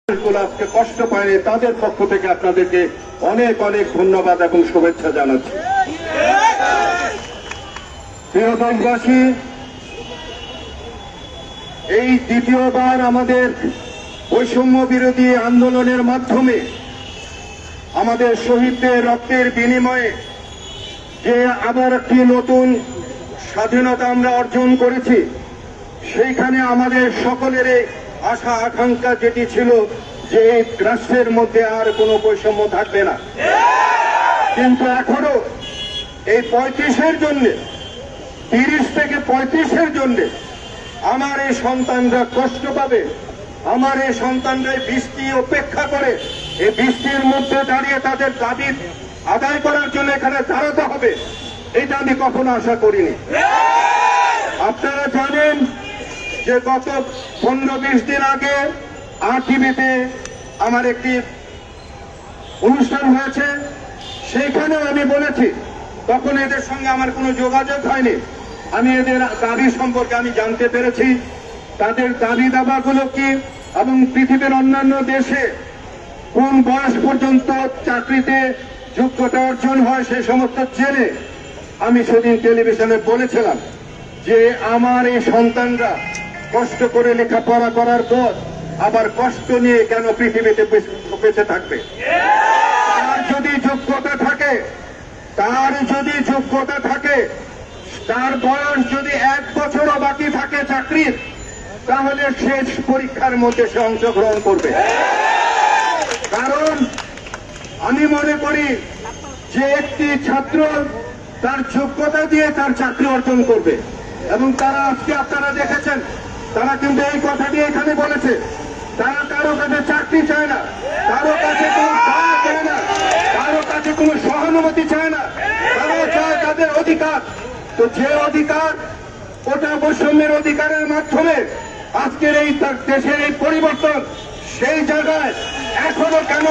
আজকে কষ্ট পায়নি তাদের পক্ষ থেকে আপনাদেরকে অনেক অনেক ধন্যবাদ এবং শুভেচ্ছা জানাচ্ছি। প্রিয় দেশবাসী, এই দ্বিতীয়বার আমাদের বৈষম্য বিরোধী আন্দোলনের মাধ্যমে আমাদের শহীদদের রক্তের বিনিময়ে যে আবার একটি নতুন স্বাধীনতা আমরা অর্জন করেছি, সেইখানে আমাদের সকলের আশা আকাঙ্ক্ষা যেটি ছিল যে রাষ্ট্রের মধ্যে আর কোনো বৈষম্য থাকবে না, কিন্তু এখনো এই 35-এর জন্য 30 থেকে 35-এর জন্য আমার এই সন্তানরা কষ্ট পাবে। আমার এই সন্তানরা বৃষ্টি অপেক্ষা করে এই বৃষ্টির মধ্যে দাঁড়িয়ে তাদের দাবি আদায় করার জন্য এখানে দাঁড়াতে হবে, এটা আমি কখনো আশা করিনি। আপনারা জানেন যে গত 15-20 দিন আগে RTVতে আমার একটি অনুষ্ঠান হয়েছে, সেইখানেও আমি বলেছি, তখন এদের সঙ্গে আমার কোনো যোগাযোগ হয়নি। আমি এদের দাবি সম্পর্কে আমি জানতে পেরেছি, তাদের দাবি দাবাগুলো কি এবং পৃথিবীর অন্যান্য দেশে কোন বয়স পর্যন্ত চাকরিতে যোগ্যতা অর্জন হয় সেই সমস্ত জেনে আমি সেদিন টেলিভিশনে বলেছিলাম যে আমার এই সন্তানরা কষ্ট করে লেখাপড়া করার পর আবার কষ্ট নিয়ে কেন পৃথিবীতে বেঁচে থাকবে। তার যদি যোগ্যতা থাকে, তার বয়স যদি 1 বছরও বাকি থাকে চাকরির, তাহলে শেষ পরীক্ষার মধ্যে সে অংশগ্রহণ করবে। কারণ আমি মনে করি যে একটি ছাত্র তার যোগ্যতা দিয়ে তার চাকরি অর্জন করবে, এবং তারা আজকে আপনারা দেখেছেন তারা কিন্তু এই কথাটি এখানে বলেছে, তারা কারো কাছে চাকরি চায় না, কারো কাছে কোনো টাকা চায় না, কারো কাছে কোনো সহানুভূতি চায় না, তারা চায় তাদের অধিকার। তো যে অধিকার, ওটা বৈষম্যের অধিকারের মাধ্যমে আজকের এই দেশের এই পরিবর্তন, সেই জায়গায় এখনো কেন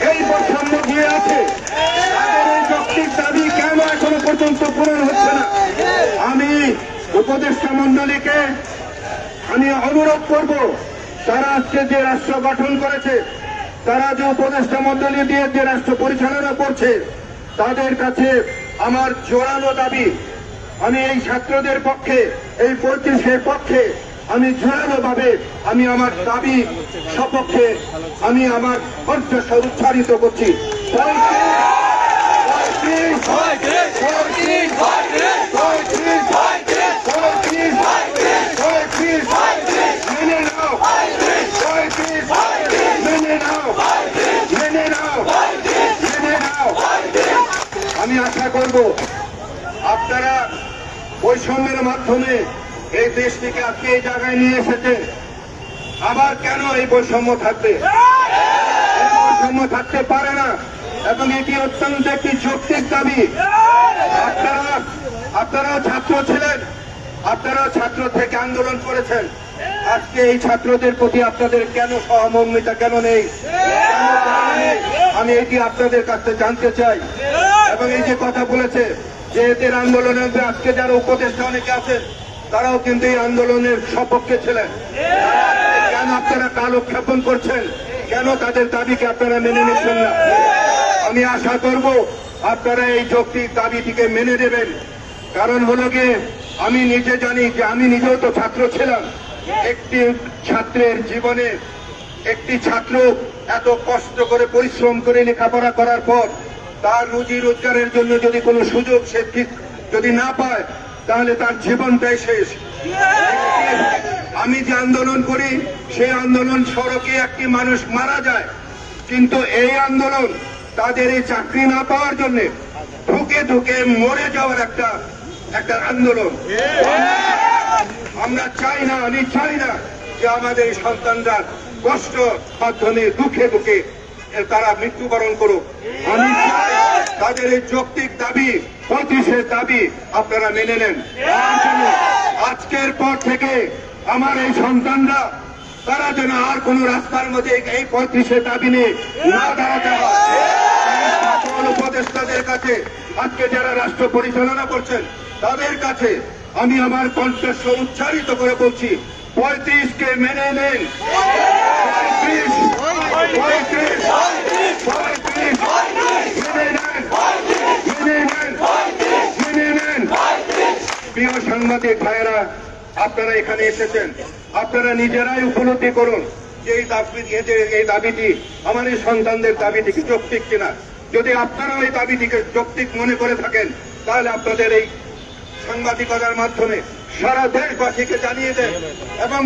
এই বৈষম্য দিয়ে আছে, তাদের এই যৌক্তিক দাবি কেন এখনো পর্যন্ত পূরণ হচ্ছে না। আমি উপদেষ্টা মন্ডলীকে আমি অনুরোধ করব, তারা আজকে যে রাষ্ট্র গঠন করেছে, তারা যে উপদেষ্টা মন্ডলী দিয়ে যে রাষ্ট্র পরিচালনা করছে, তাদের কাছে আমার জোরালো দাবি, আমি এই ছাত্রদের পক্ষে, এই 35-এর পক্ষে আমি জোরালো ভাবে আমি আমার দাবি সপক্ষে আমি আমার কণ্ঠস্বর উচ্চারিত করছি। আমি আশা করব আপনারা বৈষম্যের মাধ্যমে এই দেশটিকে আজকে এই জায়গায় নিয়ে এসেছেন। আবার কেন এই বৈষম্য থাকবে? এই বৈষম্য থাকতে পারে না, এবং এটি অত্যন্ত একটি যৌক্তিক দাবি। আপনারা ছাত্র ছিলেন, আপনারা ছাত্র থেকে আন্দোলন করেছেন, আজকে এই ছাত্রদের প্রতি আপনাদের কেন সহমর্মিতা কেন নেই, আমি এটি আপনাদের কাছে জানতে চাই। এবং এই যে কথা বলেছে যে এদের আন্দোলনের আজকে যারা উপদেষ্টা অনেকে আছেন, তারাও কিন্তু এই আন্দোলনের সপক্ষে ছিলেন, কেন আপনারা কালক্ষেপণ করছেন, কেন তাদের দাবিকে আপনারা মেনে নিচ্ছেন না? আমি আশা করব আপনারা এই যৌক্তিক দাবিটিকে মেনে নেবেন। কারণ হলো গিয়ে আমি নিজে জানি যে আমি নিজেও তো ছাত্র ছিলাম। একটি ছাত্রের জীবনে একটি ছাত্র এত কষ্ট করে পরিশ্রম করে লেখাপড়া করার পর তার রুজি রোজগারের জন্য যদি কোনো সুযোগ সে ঠিক যদি না পায়, তাহলে তার জীবনটাই শেষ। আমি যে আন্দোলন করি সেই আন্দোলন সড়কে একটি মানুষ মারা যায়, কিন্তু এই আন্দোলন তাদের এই চাকরি না পাওয়ার জন্য ধুকে ধুকে মরে যাওয়ার একটা আন্দোলন। আমরা চাই না, আমি চাই না যে আমাদের এই সন্তানরা কষ্ট মাধ্যমে দুঃখে দুঃখে তারা মৃত্যুবরণ করুক। আমি চাই তাদের এই যৌক্তিক দাবি, 35-এর দাবি আপনারা মেনে নেন। আজকের পর থেকে আমার এই সন্তানরা তারা যেন আর কোন রাস্তার মধ্যে এই 35-এর দাবি নিয়ে না দাঁড়াতে হয়। উপদেষ্টাদের কাছে, আজকে যারা রাষ্ট্র পরিচালনা করছেন তাদের কাছে আমি আমার কণ্ঠস্বর উচ্চারিত করে বলছি, 35-কে মেনে নেন। সাংবাদিক ভাইয়েরা আপনারা এখানে এসেছেন, আপনারা নিজেরাই উপলব্ধি করুন যে এই দাবিটি আমার এই সন্তানদের দাবিটিকে যৌক্তিক কিনা। যদি আপনারা এই দাবিটিকে যৌক্তিক মনে করে থাকেন তাহলে আপনাদের এই সাংবাদিকতার মাধ্যমে সারা দেশবাসীকে জানিয়ে দেন এবং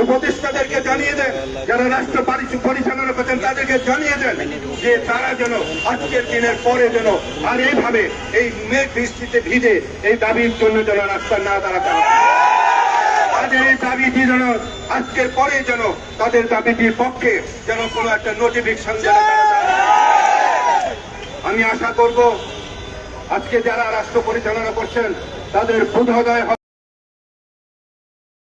উপদেষ্টাদেরকে জানিয়ে দেন, যারা রাষ্ট্র পরিচালনা করছেন তাদেরকে জানিয়ে দেন যে তারা যেন আজকের দিনের পরে যেন আর এইভাবে এই মেঘ বৃষ্টিতে ভিজে এই দাবির জন্য যেন রাস্তা না দাঁড়াতে হয়। তাদের এই দাবিটি যেন আজকের পরে যেন তাদের দাবিটির পক্ষে যেন কোনো একটা নোটিফিকেশন যেন তারা দেয়। আমি আশা করব আজকে যারা রাষ্ট্র পরিচালনা করছেন তাদের বোধোদয় হবে।